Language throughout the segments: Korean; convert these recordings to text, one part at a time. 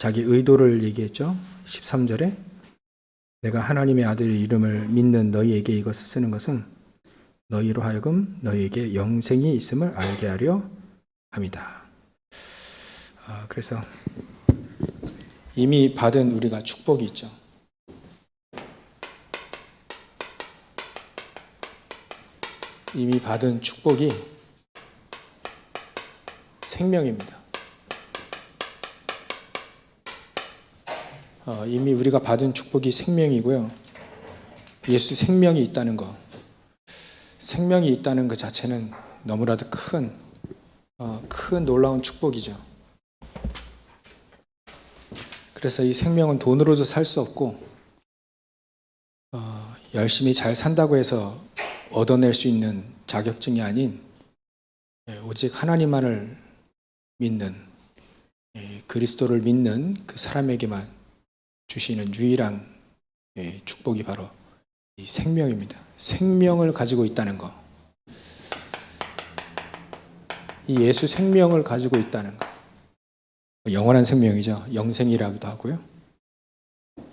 자기 의도를 얘기했죠. 13절에 내가 하나님의 아들의 이름을 믿는 너희에게 이것을 쓰는 것은 너희로 하여금 너희에게 영생이 있음을 알게 하려 합니다. 그래서 이미 받은 우리가 축복이 있죠. 이미 받은 축복이 생명입니다. 이미 우리가 받은 축복이 생명이고요. 예수 생명이 있다는 것, 생명이 있다는 것 자체는 너무나도 큰 놀라운 축복이죠. 그래서 이 생명은 돈으로도 살 수 없고 열심히 잘 산다고 해서 얻어낼 수 있는 자격증이 아닌 오직 하나님만을 믿는 그리스도를 믿는 그 사람에게만 주시는 유일한 축복이 바로 이 생명입니다. 생명을 가지고 있다는 것. 이 예수 생명을 가지고 있다는 것. 영원한 생명이죠. 영생이라고도 하고요.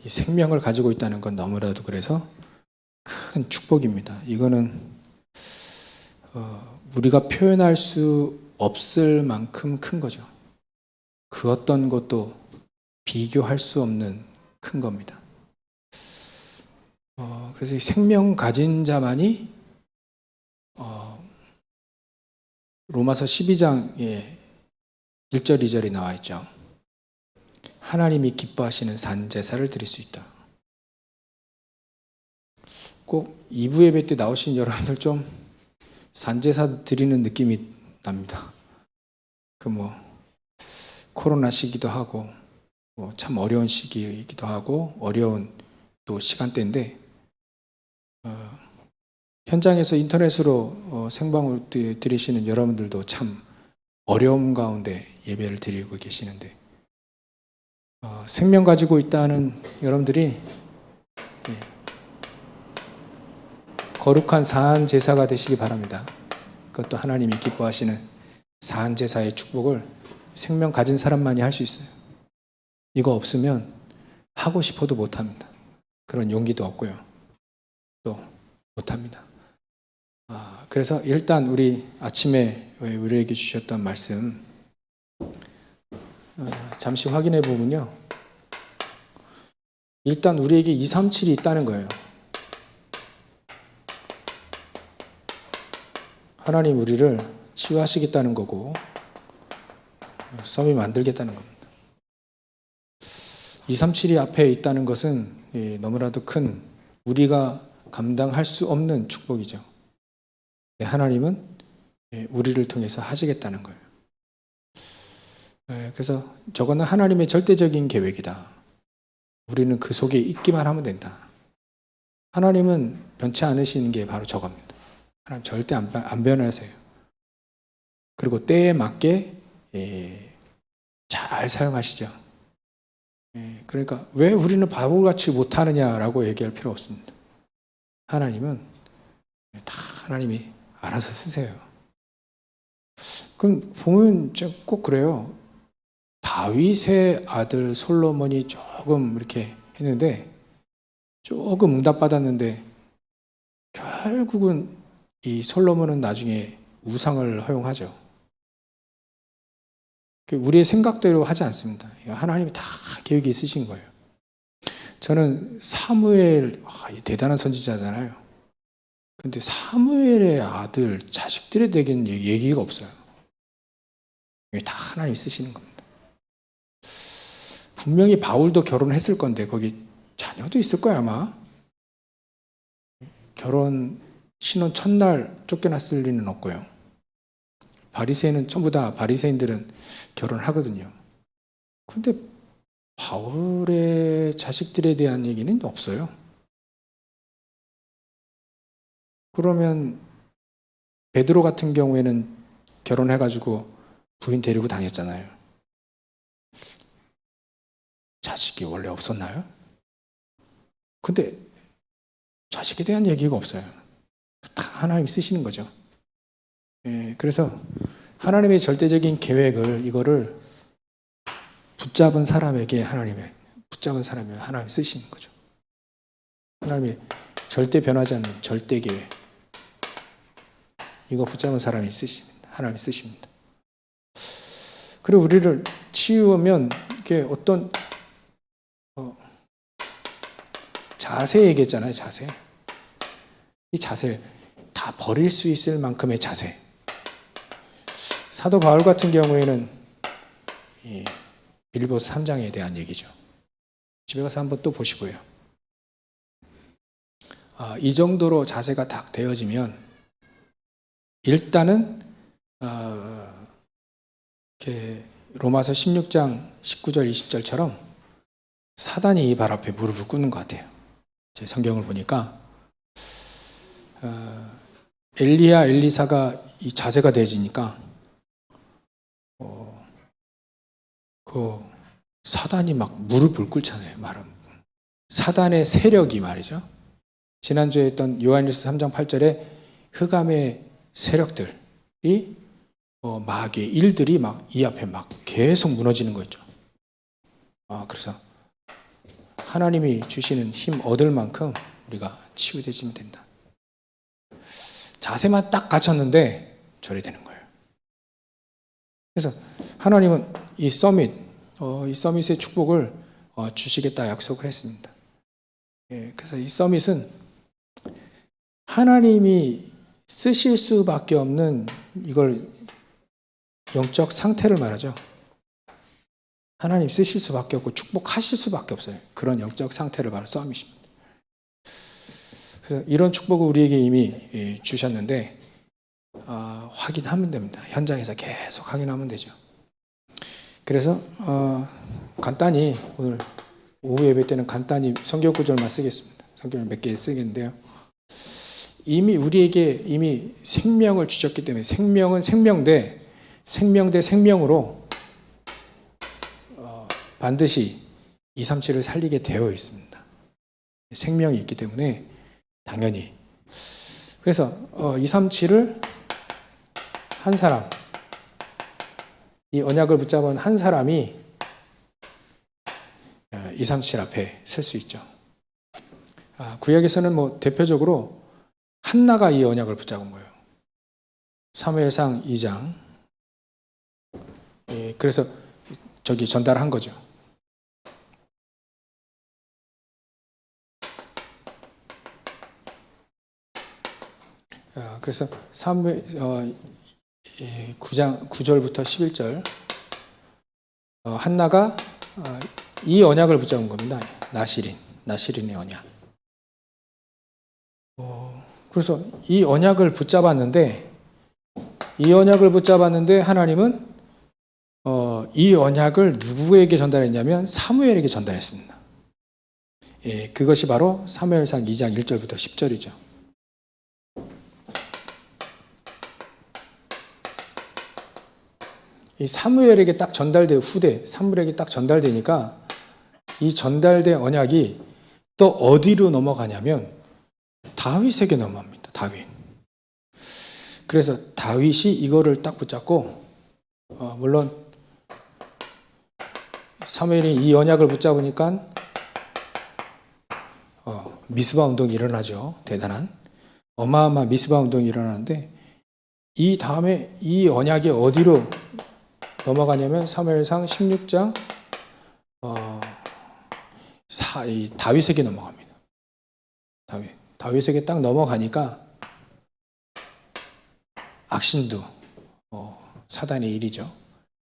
이 생명을 가지고 있다는 건 너무나도 그래서 큰 축복입니다. 이거는 우리가 표현할 수 없을 만큼 큰 거죠. 그 어떤 것도 비교할 수 없는 큰 겁니다. 그래서 이 생명 가진 자만이 로마서 12장에 1절, 2절이 나와 있죠. 하나님이 기뻐하시는 산제사를 드릴 수 있다. 꼭 2부 예배 때 나오신 여러분들 좀 산제사 드리는 느낌이 납니다. 코로나 시기도 하고 참 어려운 시기이기도 하고 어려운 또 시간대인데 현장에서 인터넷으로 생방을 들으시는 여러분들도 참 어려움 가운데 예배를 드리고 계시는데 생명 가지고 있다는 여러분들이 거룩한 사한 제사가 되시기 바랍니다. 그것도 하나님이 기뻐하시는 사한 제사의 축복을 생명 가진 사람만이 할 수 있어요. 이거 없으면 하고 싶어도 못합니다. 그런 용기도 없고요. 또 못합니다. 그래서 일단 우리 아침에 우리에게 주셨던 말씀 잠시 확인해 보면요. 일단 우리에게 237이 있다는 거예요. 하나님 우리를 치유하시겠다는 거고 썸이 만들겠다는 겁니다. 237이 앞에 있다는 것은 너무나도 큰 우리가 감당할 수 없는 축복이죠. 하나님은 우리를 통해서 하시겠다는 거예요. 그래서 저거는 하나님의 절대적인 계획이다. 우리는 그 속에 있기만 하면 된다. 하나님은 변치 않으시는 게 바로 저겁니다. 하나님 절대 안 변하세요. 그리고 때에 맞게 잘 사용하시죠. 그러니까 왜 우리는 바보같이 못하느냐라고 얘기할 필요 없습니다. 하나님은 다 하나님이 알아서 쓰세요. 그럼 보면 꼭 그래요. 다윗의 아들 솔로몬이 조금 이렇게 했는데 조금 응답받았는데 결국은 이 솔로몬은 나중에 우상을 허용하죠. 우리의 생각대로 하지 않습니다. 하나님이 다 계획이 있으신 거예요. 저는 사무엘 대단한 선지자잖아요. 근데 사무엘의 아들 자식들에 대한 얘기가 없어요. 다 하나님이 쓰시는 겁니다. 분명히 바울도 결혼했을 건데 거기 자녀도 있을 거야 아마. 결혼 신혼 첫날 쫓겨났을 리는 없고요. 바리새인은 전부 다 바리새인들은 결혼하거든요. 근데 바울의 자식들에 대한 얘기는 없어요. 그러면 베드로 같은 경우에는 결혼해가지고 부인 데리고 다녔잖아요. 자식이 원래 없었나요? 근데 자식에 대한 얘기가 없어요. 다 하나님이 쓰시는 거죠. 그래서 하나님의 절대적인 계획을 이거를 붙잡은 사람에게 하나님이 쓰시는 거죠. 하나님이 절대 변하지 않는 절대 계획. 이거 붙잡은 사람이 쓰십니다. 하나님이 쓰십니다. 그리고 우리를 치유하면 이게 어떤 자세 얘기했잖아요. 자세. 이 자세 다 버릴 수 있을 만큼의 자세. 사도 바울 같은 경우에는 이 빌립보서 3장에 대한 얘기죠. 집에 가서 한번 또 보시고요. 이 정도로 자세가 딱 되어지면 일단은 이렇게 로마서 16장 19절 20절처럼 사단이 이 발 앞에 무릎을 꿇는 것 같아요. 제 성경을 보니까 엘리야 엘리사가 이 자세가 되어지니까 그 사단이 막 무릎을 꿇잖아요. 말은 사단의 세력이 말이죠. 지난주에 했던 요한일서 3장 8절에 흑암의 세력들이 마귀의 일들이 막 이 앞에 막 계속 무너지는 거 있죠. 그래서 하나님이 주시는 힘 얻을 만큼 우리가 치유되시면 된다. 자세만 딱 갖췄는데 저래 되는 거예요. 그래서 하나님은 이 서밋의 축복을 주시겠다 약속을 했습니다. 그래서 이 서밋은 하나님이 쓰실 수밖에 없는 이걸 영적 상태를 말하죠. 하나님 쓰실 수밖에 없고 축복하실 수밖에 없어요. 그런 영적 상태를 말하는 서밋입니다. 그래서 이런 축복을 우리에게 이미 주셨는데 확인하면 됩니다. 현장에서 계속 확인하면 되죠. 그래서 간단히 오늘 오후 예배 때는 간단히 성경 구절만 쓰겠습니다. 성경을 몇 개 쓰겠는데요. 이미 우리에게 이미 생명을 주셨기 때문에 생명은 생명으로 반드시 237을 살리게 되어 있습니다. 생명이 있기 때문에 당연히. 그래서 237을 한 사람, 이 언약을 붙잡은 한 사람이 237 앞에 설 수 있죠. 구약에서는 뭐 대표적으로 한나가 이 언약을 붙잡은 거예요. 사무엘상 2장. 그래서 저기 전달한 거죠. 그래서 사무엘 9장 9절부터 11절 한나가 이 언약을 붙잡은 겁니다. 나실인의 언약. 그래서 이 언약을 붙잡았는데 하나님은 이 언약을 누구에게 전달했냐면 사무엘에게 전달했습니다. 그것이 바로 사무엘상 2장 1절부터 10절이죠. 이 사무엘에게 딱 전달된 사무엘에게 딱 전달되니까 이 전달된 언약이 또 어디로 넘어가냐면 다윗에게 넘어갑니다. 다윗. 그래서 다윗이 이거를 딱 붙잡고 물론 사무엘이 이 언약을 붙잡으니까 미스바 운동이 일어나죠. 대단한 어마어마한 미스바 운동이 일어나는데 이 다음에 이 언약이 어디로 넘어가냐면 사무엘상 16장 다윗에게 넘어갑니다. 다윗에게 딱 넘어가니까 악신도 사단의 일이죠.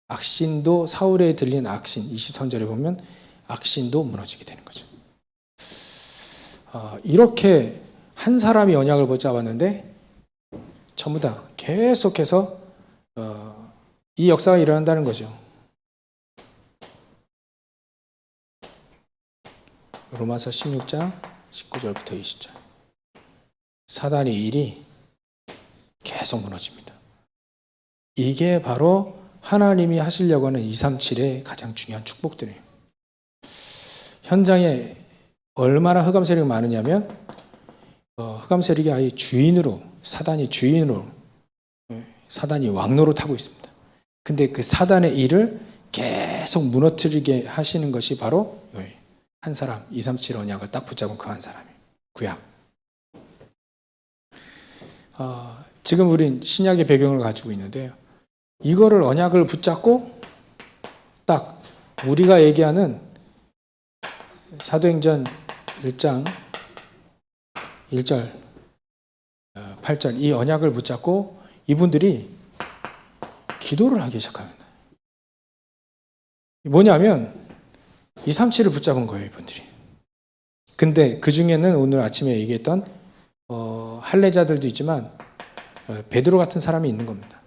악신도 사울에 들린 악신 23절에 보면 악신도 무너지게 되는 거죠. 이렇게 한 사람이 언약을 붙잡았는데 전부 다 계속해서 이 역사가 일어난다는 거죠. 로마서 16장 19절부터 20절. 사단의 일이 계속 무너집니다. 이게 바로 하나님이 하시려고 하는 237의 가장 중요한 축복들이에요. 현장에 얼마나 흑암 세력이 많으냐면 흑암 세력이 아예 사단이 왕노릇하고 있습니다. 근데 그 사단의 일을 계속 무너뜨리게 하시는 것이 바로 한 사람, 237 언약을 딱 붙잡은 그 한 사람이에요. 구약. 지금 우린 신약의 배경을 가지고 있는데요. 이거를 언약을 붙잡고 딱 우리가 얘기하는 사도행전 1장 1절 8절 이 언약을 붙잡고 이분들이 기도를 하기 시작합니다. 뭐냐면 237을 붙잡은 거예요, 이분들이. 근데 그 중에는 오늘 아침에 얘기했던 할례자들도 있지만 베드로 같은 사람이 있는 겁니다.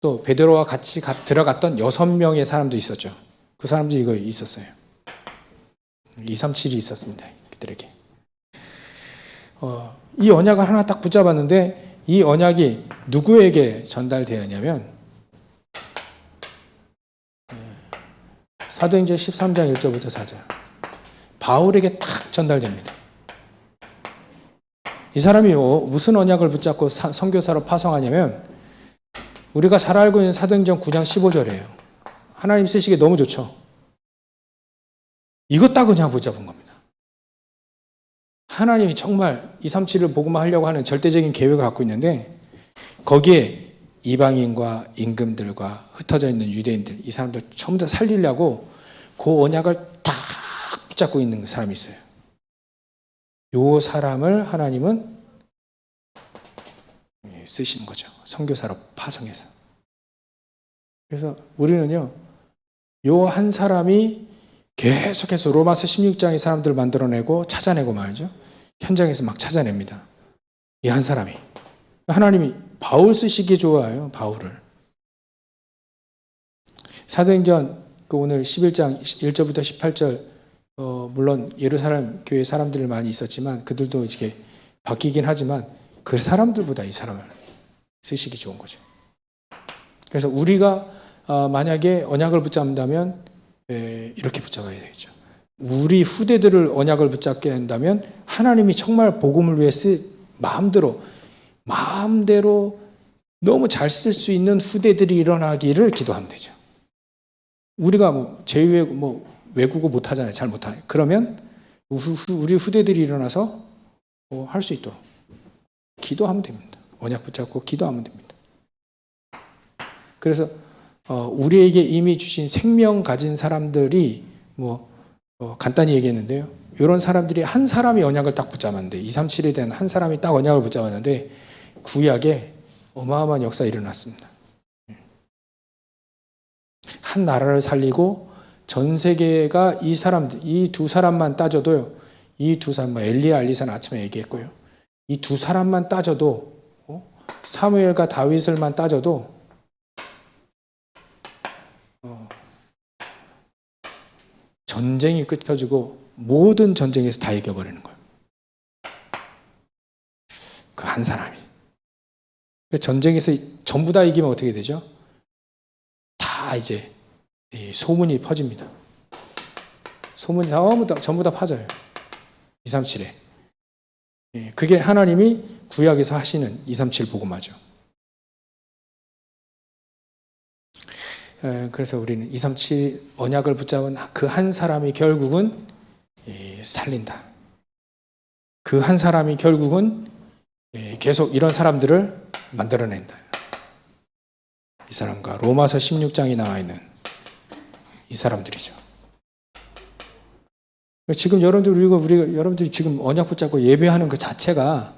또 베드로와 같이 들어갔던 6명의 사람도 있었죠. 그 사람도 이거 있었어요. 237이 있었습니다, 그들에게. 이 언약을 하나 딱 붙잡았는데 이 언약이 누구에게 전달되었냐면 사도행전 13장 1절부터 4절 바울에게 딱 전달됩니다. 이 사람이 무슨 언약을 붙잡고 선교사로 파송하냐면 우리가 잘 알고 있는 사도행전 9장 15절이에요. 하나님 쓰시기에 너무 좋죠. 이것 딱 그냥 붙잡은 겁니다. 하나님이 정말 237을 복음화 하려고 하는 절대적인 계획을 갖고 있는데 거기에 이방인과 임금들과 흩어져 있는 유대인들 이 사람들 전부 다 살리려고 그 언약을 딱 붙잡고 있는 사람이 있어요. 요 사람을 하나님은 쓰시는 거죠. 선교사로 파송해서. 그래서 우리는요. 요 한 사람이 계속해서 로마서 16장의 사람들을 만들어내고 찾아내고 말이죠. 현장에서 막 찾아냅니다. 이 한 사람이. 하나님이 바울 쓰시기에 좋아요. 바울을. 사도행전 오늘 11장 1절부터 18절 물론 예루살렘 교회 사람들 많이 있었지만 그들도 이렇게 바뀌긴 하지만 그 사람들보다 이 사람을 쓰시기 좋은 거죠. 그래서 우리가 만약에 언약을 붙잡는다면 이렇게 붙잡아야 되겠죠. 우리 후대들을 언약을 붙잡게 한다면 하나님이 정말 복음을 위해 마음대로 너무 잘 쓸 수 있는 후대들이 일어나기를 기도하면 되죠. 우리가 외국어 못하잖아요. 잘 못하요. 그러면 우리 후대들이 일어나서 할 수 있도록 기도하면 됩니다. 언약 붙잡고 기도하면 됩니다. 그래서 우리에게 이미 주신 생명 가진 사람들이 간단히 얘기했는데요. 이런 사람들이 한 사람이 언약을 딱 붙잡았는데 237에 대한 한 사람이 딱 언약을 붙잡았는데 구약에 어마어마한 역사가 일어났습니다. 한 나라를 살리고 전 세계가 이 두 사람만 따져도요. 이 두 사람, 엘리야, 알리사는 아침에 얘기했고요. 이 두 사람만 따져도 사무엘과 다윗을만 따져도 전쟁이 끝쳐지고 모든 전쟁에서 다 이겨버리는 거예요. 그 한 사람이. 전쟁에서 전부 다 이기면 어떻게 되죠? 다 이제 소문이 퍼집니다. 소문이 전부 다 퍼져요. 237에. 그게 하나님이 구약에서 하시는 237 복음화죠. 그래서 우리는 237 언약을 붙잡은 그 한 사람이 결국은 살린다. 그 한 사람이 결국은 계속 이런 사람들을 만들어낸다. 이 사람과 로마서 16장이 나와 있는 이 사람들이죠. 지금 여러분들이 지금 언약 붙잡고 예배하는 그 자체가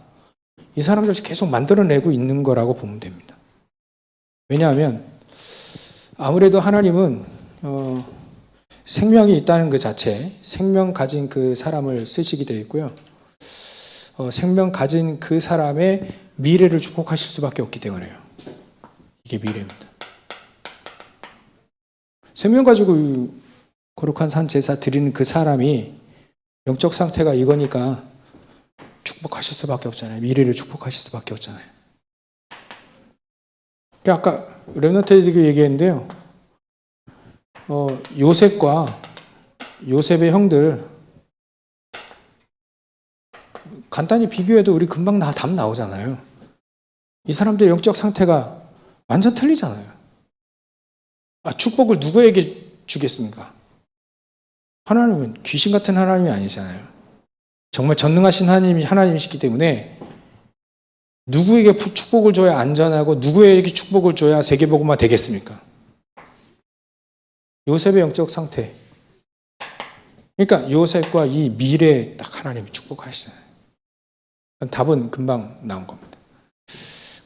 이 사람들 계속 만들어내고 있는 거라고 보면 됩니다. 왜냐하면 아무래도 하나님은 생명이 있다는 그 자체, 생명 가진 그 사람을 쓰시게 되어 있고요. 생명 가진 그 사람의 미래를 축복하실 수밖에 없기 때문에요. 이게 미래입니다. 생명 가지고 거룩한 산 제사 드리는 그 사람이 영적 상태가 이거니까 축복하실 수밖에 없잖아요. 미래를 축복하실 수밖에 없잖아요. 아까 렘넌트에게 얘기했는데요. 요셉과 요셉의 형들 간단히 비교해도 우리 금방 답 나오잖아요. 이 사람들의 영적 상태가 완전 틀리잖아요. 축복을 누구에게 주겠습니까? 하나님은 귀신 같은 하나님이 아니잖아요. 정말 전능하신 하나님이시기 때문에 누구에게 축복을 줘야 안전하고 누구에게 축복을 줘야 세계복음화 되겠습니까? 요셉의 영적 상태. 그러니까 요셉과 이 미래에 딱 하나님이 축복하시잖아요. 답은 금방 나온 겁니다.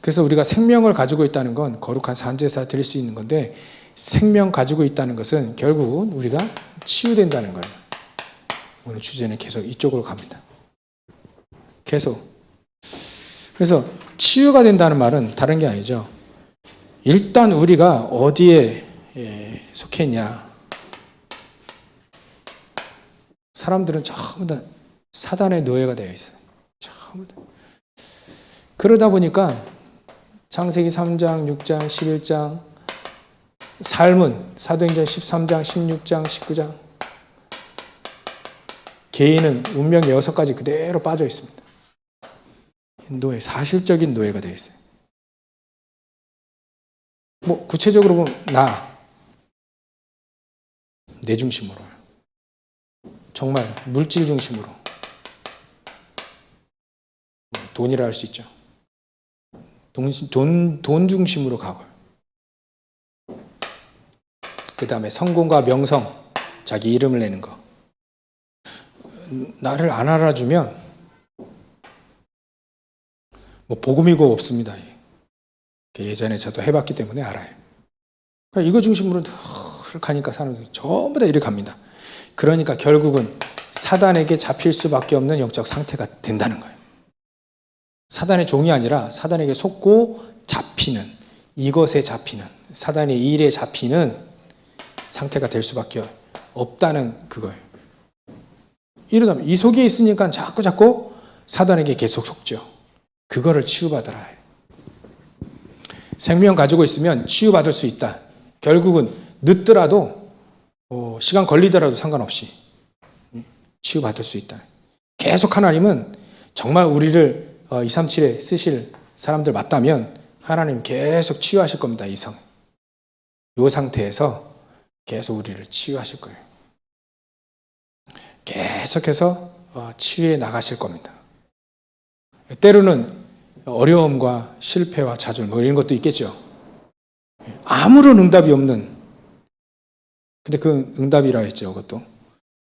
그래서 우리가 생명을 가지고 있다는 건 거룩한 산제사 드릴 수 있는 건데, 생명 가지고 있다는 것은 결국은 우리가 치유된다는 거예요. 오늘 주제는 계속 이쪽으로 갑니다. 계속. 그래서 치유가 된다는 말은 다른 게 아니죠. 일단 우리가 어디에 속해 있냐. 사람들은 전부 다 사단의 노예가 되어 있어요. 전부 다. 그러다 보니까 창세기 3장, 6장, 11장, 삶은 사도행전 13장, 16장, 19장, 개인은 운명의 6가지 그대로 빠져 있습니다. 노예, 사실적인 노예가 되어 있어요. 뭐 구체적으로 보면 내 중심으로요. 정말 물질 중심으로. 돈이라 할 수 있죠. 돈 중심으로 가고요. 그 다음에 성공과 명성, 자기 이름을 내는 거. 나를 안 알아주면 뭐 복음이고 없습니다. 예전에 저도 해봤기 때문에 알아요. 그러니까 이거 중심으로 늘 가니까 사람들이 전부 다 이렇게 갑니다. 그러니까 결국은 사단에게 잡힐 수밖에 없는 영적 상태가 된다는 거예요. 사단의 종이 아니라 사단에게 속고 잡히는, 이것에 잡히는, 사단의 일에 잡히는 상태가 될 수밖에 없다는 그거예요. 이러다 이 속에 있으니까 자꾸 사단에게 계속 속죠. 그거를 치유받으라 해요. 생명 가지고 있으면 치유받을 수 있다. 결국은 늦더라도 시간 걸리더라도 상관없이 치유받을 수 있다. 계속 하나님은 정말 우리를 237에 쓰실 사람들 맞다면 하나님 계속 치유하실 겁니다. 이 상태에서 계속 우리를 치유하실 거예요. 계속해서 치유해 나가실 겁니다. 때로는 어려움과 실패와 좌절 이런 것도 있겠죠. 아무런 응답이 없는, 근데 그 응답이라 했죠. 그것도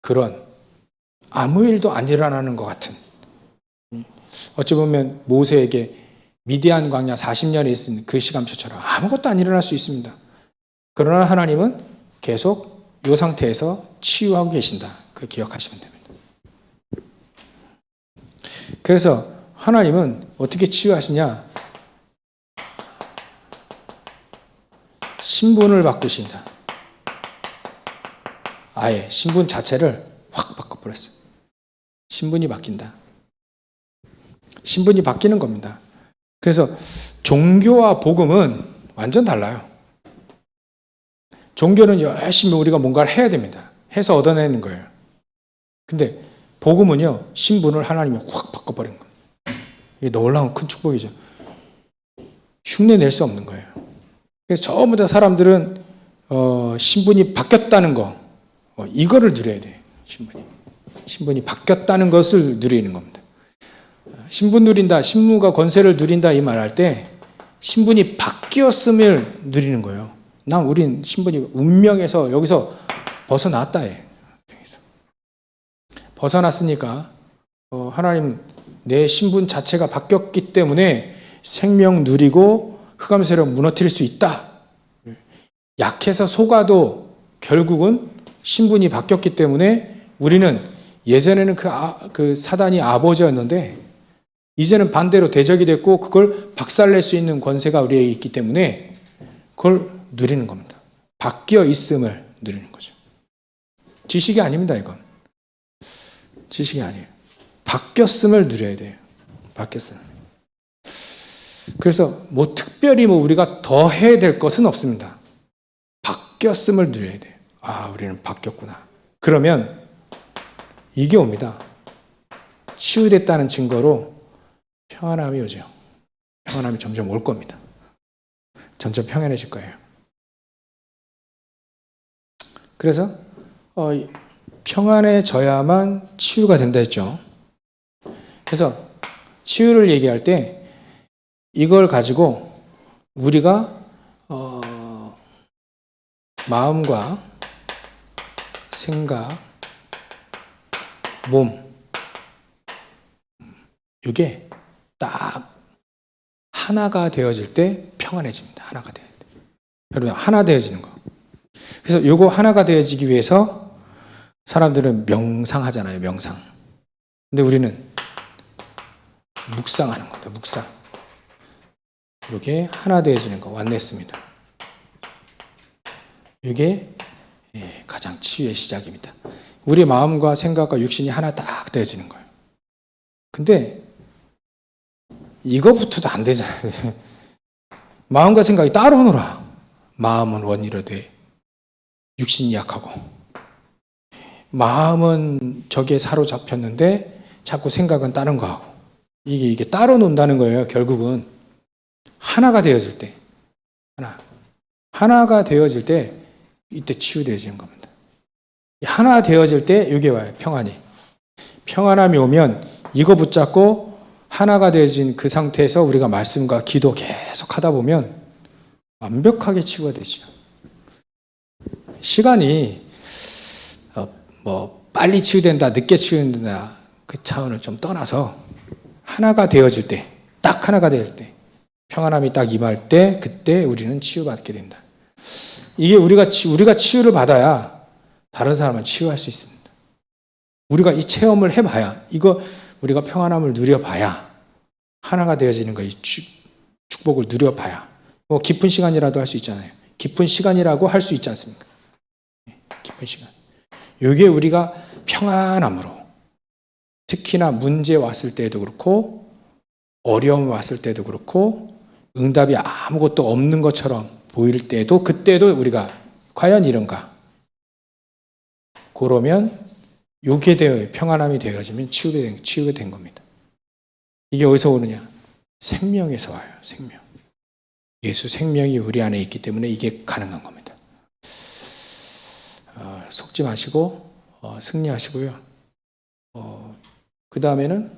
그런 아무 일도 안 일어나는 것 같은, 어찌 보면 모세에게 미디안 광야 40년에 있은 그 시간표처럼 아무것도 안 일어날 수 있습니다. 그러나 하나님은 계속 이 상태에서 치유하고 계신다. 그 기억하시면 됩니다. 그래서 하나님은 어떻게 치유하시냐? 신분을 바꾸신다. 아예 신분 자체를 확 바꿔버렸어요. 신분이 바뀐다. 신분이 바뀌는 겁니다. 그래서 종교와 복음은 완전 달라요. 종교는 열심히 우리가 뭔가를 해야 됩니다. 해서 얻어내는 거예요. 근데 복음은요, 신분을 하나님이 확 바꿔버린 거예요. 이게 놀라운 큰 축복이죠. 흉내 낼 수 없는 거예요. 그래서 전부 다 사람들은 신분이 바뀌었다는 거, 이거를 누려야 돼요. 신분이 바뀌었다는 것을 누리는 겁니다. 신분 누린다, 신분과 권세를 누린다 이 말할 때 신분이 바뀌었음을 누리는 거예요. 우린 신분이 운명에서 여기서 벗어났다 해. 벗어났으니까 하나님 내 신분 자체가 바뀌었기 때문에 생명 누리고 흑암 세력 무너뜨릴 수 있다. 약해서 속아도 결국은 신분이 바뀌었기 때문에 우리는 예전에는 그 사단이 아버지였는데 이제는 반대로 대적이 됐고 그걸 박살낼 수 있는 권세가 우리에게 있기 때문에 그걸 누리는 겁니다. 바뀌어 있음을 누리는 거죠. 지식이 아닙니다, 이건. 지식이 아니에요. 바뀌었음을 누려야 돼요. 바뀌었음. 그래서 특별히 우리가 더 해야 될 것은 없습니다. 바뀌었음을 누려야 돼요. 우리는 바뀌었구나. 그러면 이게 옵니다. 치유됐다는 증거로 평안함이 오죠. 평안함이 점점 올 겁니다. 점점 평안해질 거예요. 그래서 평안해져야만 치유가 된다 했죠. 그래서 치유를 얘기할 때 이걸 가지고 우리가 마음과 생각, 몸, 이게 딱 하나가 되어질 때 평안해집니다. 하나가 되어질 때. 여러분, 하나 되어지는 거. 그래서 요거 하나가 되어지기 위해서 사람들은 명상하잖아요. 명상. 근데 우리는 묵상하는 겁니다. 묵상. 요게 하나 되어지는 거. 완네스입니다. 이게 가장 치유의 시작입니다. 우리 마음과 생각과 육신이 하나 딱 되어지는 거예요. 근데 이거부터도 안 되잖아요. 마음과 생각이 따로 놀아. 마음은 원이로되 육신이 약하고, 마음은 저게 사로잡혔는데 자꾸 생각은 다른 거 하고, 이게 따로 논다는 거예요. 결국은 하나가 되어질 때, 하나가 되어질 때 이때 치유되어지는 겁니다. 하나 되어질 때 이게 와요. 평안함이 오면 이거 붙잡고 하나가 되어진 그 상태에서 우리가 말씀과 기도 계속 하다 보면 완벽하게 치유가 되죠. 시간이 빨리 치유된다, 늦게 치유된다, 그 차원을 좀 떠나서 하나가 되어질 때, 딱 하나가 되어질 때, 평안함이 딱 임할 때, 그때 우리는 치유받게 된다. 이게 우리가 치유를 받아야 다른 사람은 치유할 수 있습니다. 우리가 이 체험을 해봐야, 이거 우리가 평안함을 누려봐야, 하나가 되어지는 거, 이 축복을 누려봐야, 깊은 시간이라도 할 수 있잖아요. 깊은 시간이라고 할 수 있지 않습니까? 깊은 시간. 이게 우리가 평안함으로, 특히나 문제 왔을 때도 그렇고, 어려움 왔을 때도 그렇고, 응답이 아무것도 없는 것처럼 보일 때도, 그때도 우리가 과연 이런가? 그러면 요게 평안함이 되어지면 치유가 된 겁니다. 이게 어디서 오느냐? 생명에서 와요. 생명. 예수 생명이 우리 안에 있기 때문에 이게 가능한 겁니다. 속지 마시고 승리하시고요. 그 다음에는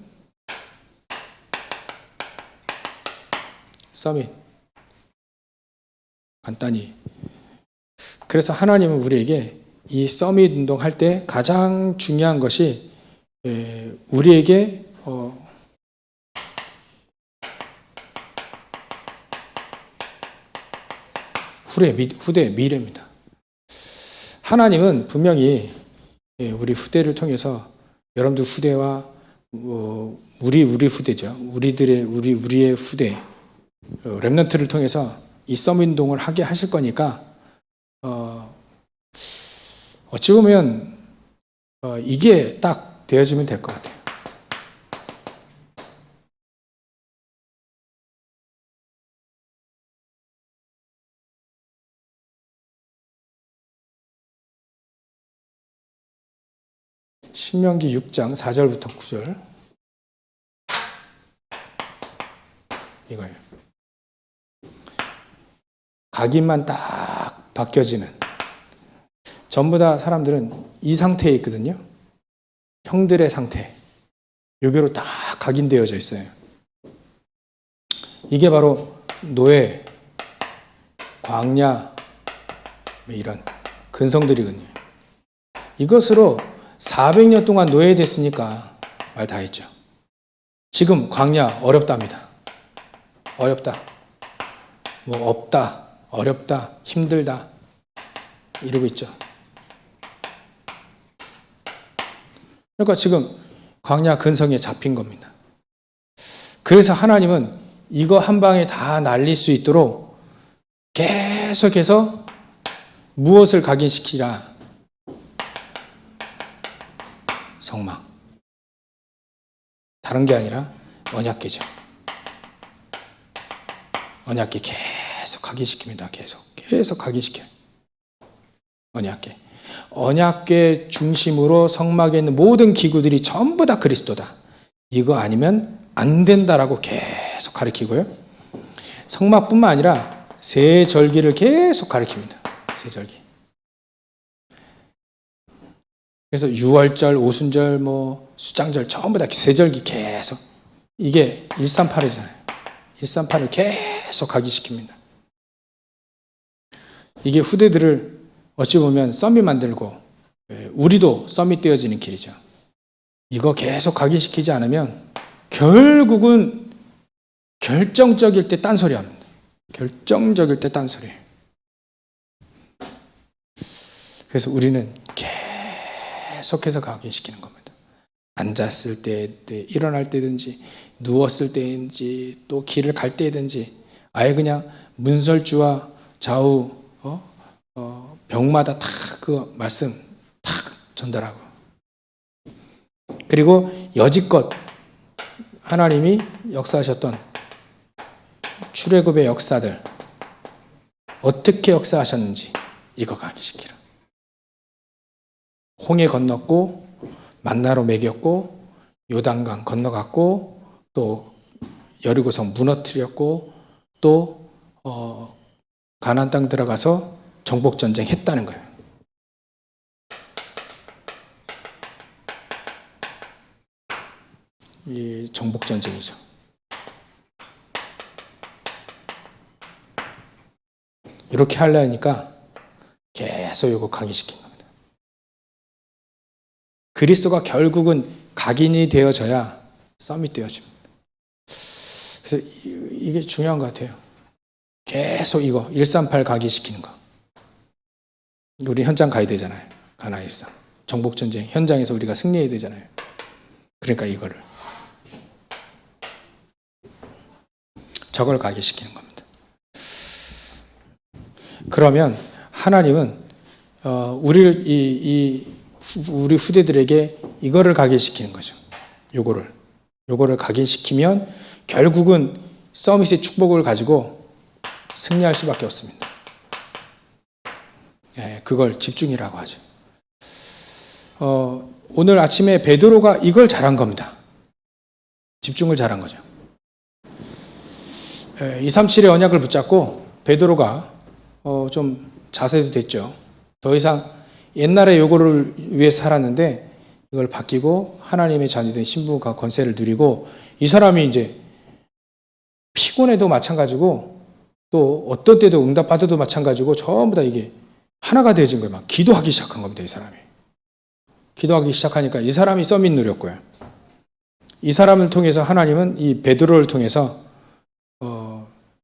서밋. 간단히. 그래서 하나님은 우리에게 이 서밋 운동할 때 가장 중요한 것이 우리에게 후대, 미래입니다. 하나님은 분명히 우리 후대를 통해서 여러분들 후대와 우리 후대죠. 우리의 후대, 렘넌트를 통해서 이 서밋 운동을 하게 하실 거니까 어찌 보면 이게 딱 되어지면 될 것 같아요. 신명기 6장 4절부터 9절 이거예요. 각인만 딱 바뀌어지는, 전부 다 사람들은 이 상태에 있거든요. 형들의 상태. 여기로 딱 각인되어져 있어요. 이게 바로 노예, 광야, 이런 근성들이거든요. 이것으로 400년 동안 노예됐으니까 말 다 했죠. 지금 광야 어렵답니다. 어렵다. 없다. 어렵다. 힘들다. 이러고 있죠. 그러니까 지금 광야 근성에 잡힌 겁니다. 그래서 하나님은 이거 한 방에 다 날릴 수 있도록 계속해서 무엇을 각인시키라? 성막. 다른 게 아니라 언약궤죠. 언약궤 계속 각인시킵니다. 계속 각인시켜요. 언약궤. 언약궤 중심으로 성막에 있는 모든 기구들이 전부 다 그리스도다. 이거 아니면 안 된다라고 계속 가르치고요. 성막뿐만 아니라 세 절기를 계속 가르칩니다. 세 절기. 그래서 유월절, 오순절, 수장절 전부 다 세절기 계속 이게 138이잖아요. 138을 계속 각인시킵니다. 이게 후대들을 어찌 보면 썸이 만들고 우리도 썸이 떼어지는 길이죠. 이거 계속 각인시키지 않으면 결국은 결정적일 때 딴소리 합니다. 결정적일 때 딴소리. 그래서 우리는 계속해서 각인시키는 겁니다. 앉았을 때, 일어날 때든지, 누웠을 때든지, 또 길을 갈 때든지, 아예 그냥 문설주와 좌우, 벽마다 다 그 말씀 다 전달하고. 그리고 여지껏 하나님이 역사하셨던 출애굽의 역사들, 어떻게 역사하셨는지 이거 각인시키라. 홍해 건넜고 만나로 먹였고 요단강 건너갔고 또 여리고성 무너뜨렸고 또 가나안 땅 들어가서 정복 전쟁 했다는 거예요. 이 정복 전쟁이죠. 이렇게 하려니까 계속 이거 각인시킨 겁니다. 그리스도가 결국은 각인이 되어져야 썸이 되어집니다. 그래서 이게 중요한 것 같아요. 계속 이거 138 각인시키는 거. 우리 현장 가야 되잖아요. 가나안 일상 정복 전쟁 현장에서 우리가 승리해야 되잖아요. 그러니까 이거를 저걸 각인시키는 겁니다. 그러면 하나님은 우리를 우리 후대들에게 이거를 각인시키는 거죠. 요거를 각인시키면 결국은 서밋의 축복을 가지고 승리할 수밖에 없습니다. 그걸 집중이라고 하죠. 오늘 아침에 베드로가 이걸 잘한 겁니다. 집중을 잘한 거죠. 237의 언약을 붙잡고 베드로가 좀 자세도 됐죠. 더 이상 옛날에 요거를 위해 살았는데 이걸 바뀌고 하나님의 자녀된 신부가 권세를 누리고 이 사람이 이제 피곤해도 마찬가지고 또 어떤 때도 응답받아도 마찬가지고 전부 다 이게 하나가 되어진 거예요. 막 기도하기 시작한 겁니다. 이 사람이. 기도하기 시작하니까 이 사람이 서밋 누렸고요. 이 사람을 통해서 하나님은 이 베드로를 통해서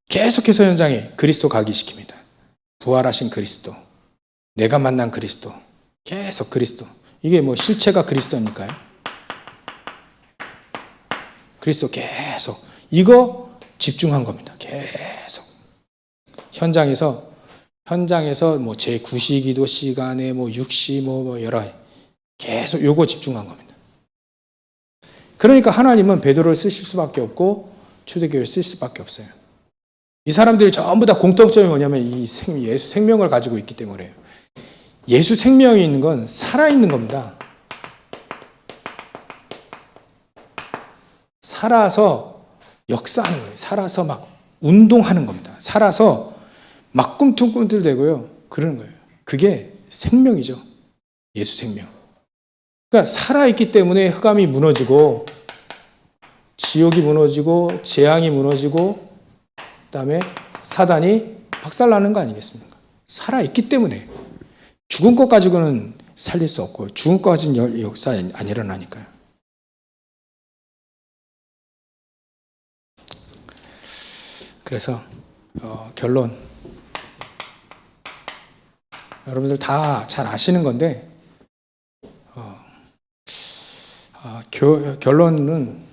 계속해서 현장에 그리스도 각인시킵니다. 부활하신 그리스도, 내가 만난 그리스도, 계속 그리스도. 이게 실체가 그리스도니까요. 그리스도 계속 이거 집중한 겁니다. 계속 현장에서 제9시 기도 시간에 6시 여러 계속 요거 집중한 겁니다. 그러니까 하나님은 베드로를 쓰실 수밖에 없고 초대교회를 쓸 수밖에 없어요. 이 사람들이 전부 다 공통점이 뭐냐면 이 예수 생명을 가지고 있기 때문에요. 예수 생명이 있는 건 살아있는 겁니다. 살아서 역사하는 거예요. 살아서 막 운동하는 겁니다. 살아서 막 꿈틀꿈틀대고요. 그러는 거예요. 그게 생명이죠. 예수 생명. 그러니까 살아있기 때문에 흑암이 무너지고 지옥이 무너지고 재앙이 무너지고 그다음에 사단이 박살나는 거 아니겠습니까? 살아있기 때문에. 죽은 것 가지고는 살릴 수 없고 죽은 것 가지고는 역사 안 일어나니까요. 그래서 결론 여러분들 다 잘 아시는 건데 결론은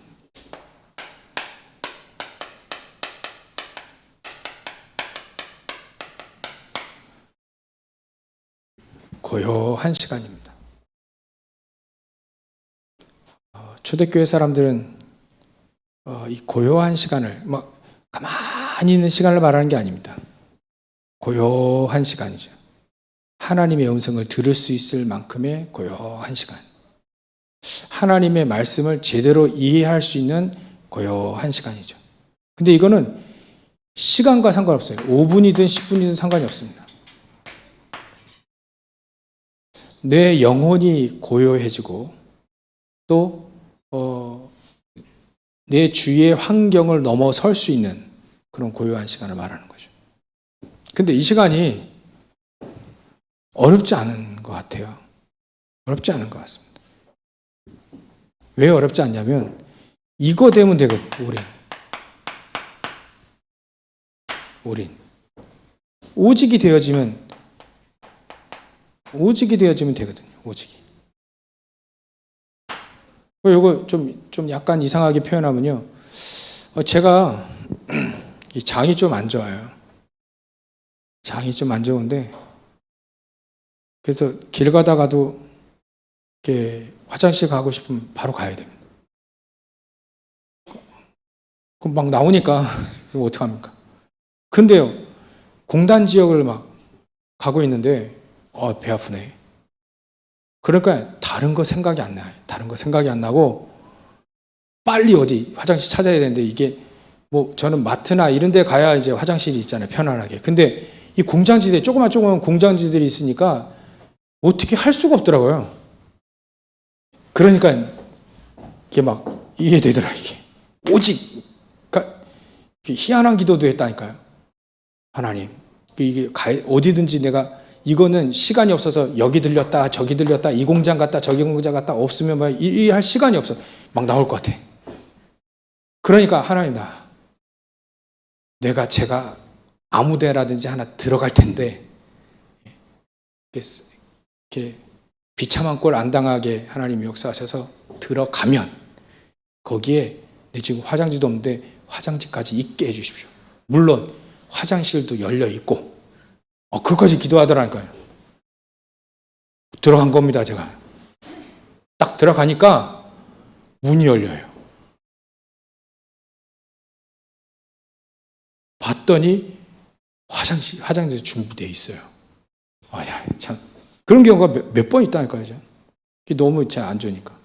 고요한 시간입니다. 초대교회 사람들은 이 고요한 시간을 가만히 있는 시간을 말하는 게 아닙니다. 고요한 시간이죠. 하나님의 음성을 들을 수 있을 만큼의 고요한 시간. 하나님의 말씀을 제대로 이해할 수 있는 고요한 시간이죠. 근데 이거는 시간과 상관없어요. 5분이든 10분이든 상관이 없습니다. 내 영혼이 고요해지고 또 내 주위의 환경을 넘어설 수 있는 그런 고요한 시간을 말하는 거죠. 근데 이 시간이 어렵지 않은 것 같아요. 어렵지 않은 것 같습니다. 왜 어렵지 않냐면 이거 되면 되거든요. 올인. 오직이 되어지면 되거든요. 오직이. 이거 좀 약간 이상하게 표현하면요. 제가 이 장이 좀 안 좋아요. 장이 좀 안 좋은데 그래서 길 가다가도 이렇게 화장실 가고 싶으면 바로 가야 됩니다. 그럼 막 나오니까 이거 어떡합니까? 근데요. 공단 지역을 막 가고 있는데 배 아프네. 그러니까 다른 거 생각이 안 나요. 다른 거 생각이 안 나고 빨리 어디 화장실 찾아야 되는데 이게 뭐 저는 마트나 이런 데 가야 이제 화장실이 있잖아요. 편안하게. 근데 이 공장지대 조그만 공장지들이 있으니까 어떻게 할 수가 없더라고요. 그러니까 이게 막 이게 되더라 이게. 오직 그러니까 희한한 기도도 했다니까요. 하나님 이게 어디든지 내가 이거는 시간이 없어서 여기 들렸다 저기 들렸다 이 공장 갔다 저기 공장 갔다 없으면 막 이 할 시간이 없어. 막 나올 것 같아. 그러니까 하나님 제가 아무 데라든지 하나 들어갈 텐데 이렇게 비참한 꼴 안 당하게 하나님이 역사하셔서 들어가면 거기에 내 지금 화장지도 없는데 화장지까지 있게 해주십시오. 물론 화장실도 열려 있고 그것까지 기도하더라니까요. 들어간 겁니다. 제가 딱 들어가니까 문이 열려요. 봤더니 화장실 준비되어 있어요. 참 그런 경우가 몇 번 있다니까요. 그게 너무 안 좋으니까.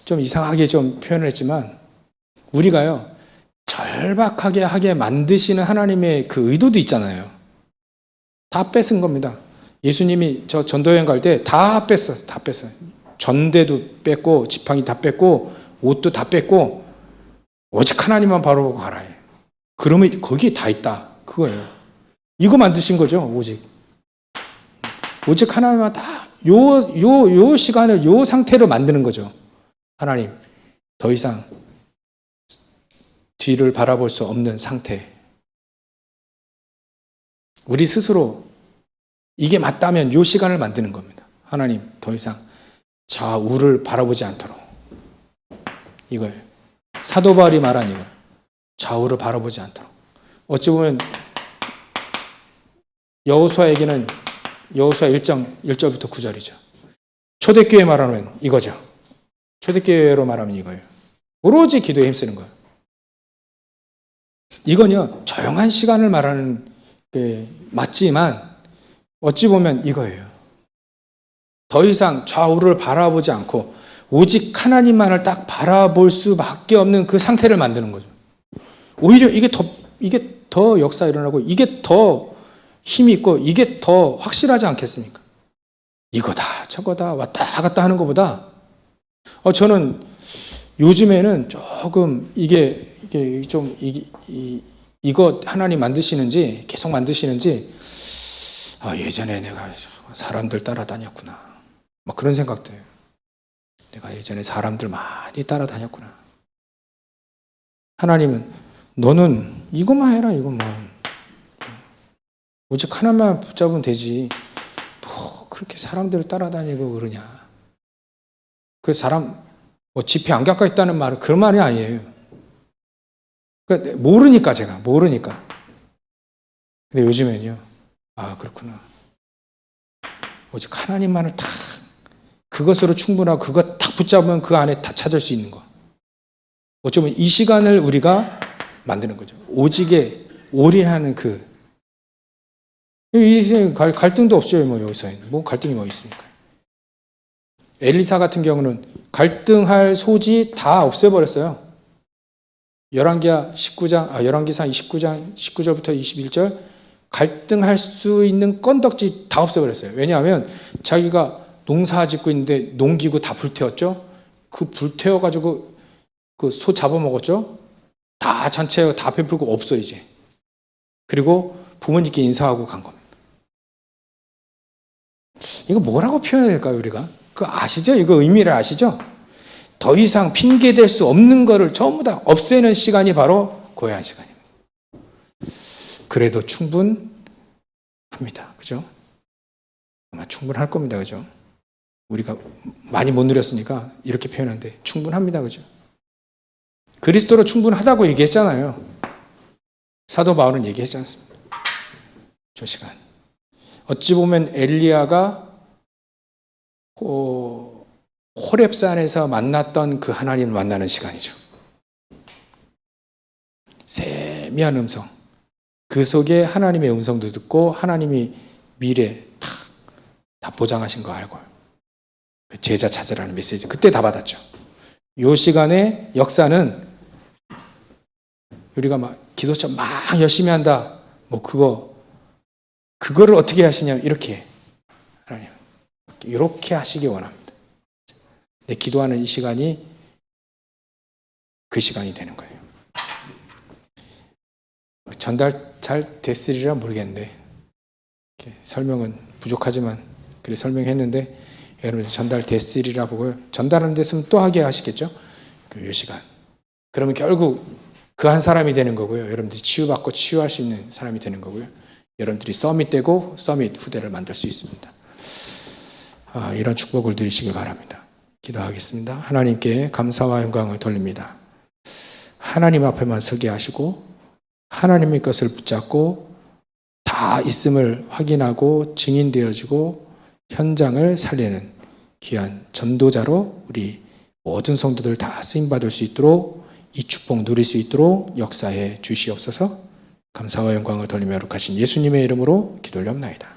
좀 이상하게 좀 표현을 했지만 우리가요 절박하게 하게 만드시는 하나님의 그 의도도 있잖아요. 다 뺏은 겁니다. 예수님이 저 전도여행 갈 때 다 뺐어요. 다 뺐어요. 전대도 뺐고 지팡이 다 뺐고 옷도 다 뺐고 오직 하나님만 바라보고 가라. 그러면 거기에 다 있다. 그거예요. 이거 만드신 거죠. 오직 하나님만 다 요 시간을 요 상태로 만드는 거죠. 하나님 더 이상 뒤를 바라볼 수 없는 상태. 우리 스스로 이게 맞다면 요 시간을 만드는 겁니다. 하나님 더 이상 좌우를 바라보지 않도록. 이거예요. 사도 바울이 말한 이거. 좌우를 바라보지 않도록. 어찌 보면 여호수아에게는 여호수아 1절부터 9절이죠. 초대교회 말하면 이거죠. 초대교회로 말하면 이거예요. 오로지 기도에 힘쓰는 거예요. 이건요 조용한 시간을 말하는 게 맞지만 어찌 보면 이거예요. 더 이상 좌우를 바라보지 않고 오직 하나님만을 딱 바라볼 수밖에 없는 그 상태를 만드는 거죠. 오히려 이게 더 역사 일어나고 이게 더 힘이 있고 이게 더 확실하지 않겠습니까? 이거다 저거다 왔다 갔다 하는 것보다 저는 요즘에는 조금 이거 하나님 만드시는지 계속 만드시는지 예전에 내가 사람들 따라다녔구나 막 그런 생각도 해요. 내가 예전에 사람들 많이 따라다녔구나. 하나님은 너는 이것만 해라 이것만. 오직 하나만 붙잡으면 되지. 뭐 그렇게 사람들을 따라다니고 그러냐. 그 사람 집회 안 갖고 있다는 말은 그런 말이 아니에요. 그러니까 모르니까 제가 모르니까. 근데 요즘에는요. 그렇구나. 오직 하나님만을 딱 그것으로 충분하고 그것 딱 붙잡으면 그 안에 다 찾을 수 있는 거. 어쩌면 이 시간을 우리가 만드는 거죠. 오직에 올인하는 이 갈등도 없어요. 뭐 여기서는 뭐 갈등이 뭐 있습니까? 엘리사 같은 경우는 갈등할 소지 다 없애버렸어요. 열왕기상 29장 19절부터 21절 갈등할 수 있는 건덕지 다 없애버렸어요. 왜냐하면 자기가 농사 짓고 있는데 농기구 다 불태웠죠. 그 불태워가지고 그 소 잡아먹었죠. 다 전체 다 베풀고 없어 이제. 그리고 부모님께 인사하고 간 겁니다. 이거 뭐라고 표현해야 될까요, 우리가? 그거 아시죠? 이거 의미를 아시죠? 더 이상 핑계댈 수 없는 거를 전부 다 없애는 시간이 바로 고요한 시간입니다. 그래도 충분합니다. 그죠? 아마 충분할 겁니다. 그죠? 우리가 많이 못 누렸으니까 이렇게 표현하는데 충분합니다. 그죠? 그리스도로 충분하다고 얘기했잖아요. 사도 바울은 얘기했지 않습니까? 저 시간. 어찌 보면 엘리야가 호렙산에서 만났던 그 하나님을 만나는 시간이죠. 세미한 음성. 그 속에 하나님의 음성도 듣고 하나님이 미래 다 보장하신 거 알고 제자 찾으라는 메시지 그때 다 받았죠. 이 시간의 역사는 우리가 막 기도처럼 막 열심히 한다. 뭐 그거를 어떻게 하시냐 이렇게 하나님 이렇게 하시기 원합니다. 내 기도하는 이 시간이 그 시간이 되는 거예요. 전달 잘 됐으리라 모르겠는데 설명은 부족하지만 그래 설명했는데 여러분 전달 됐으리라 보고요. 전달하는 됐으면 또 하게 하시겠죠. 이 시간. 그러면 결국 그 한 사람이 되는 거고요. 여러분들이 치유받고 치유할 수 있는 사람이 되는 거고요. 여러분들이 서밋되고 서밋 후대를 만들 수 있습니다. 이런 축복을 누리시길 바랍니다. 기도하겠습니다. 하나님께 감사와 영광을 돌립니다. 하나님 앞에만 서게 하시고 하나님의 것을 붙잡고 다 있음을 확인하고 증인되어지고 현장을 살리는 귀한 전도자로 우리 모든 성도들 다 쓰임받을 수 있도록 이 축복 누릴 수 있도록 역사해 주시옵소서. 감사와 영광을 돌리며 거룩하신 예수님의 이름으로 기도를 옵나이다.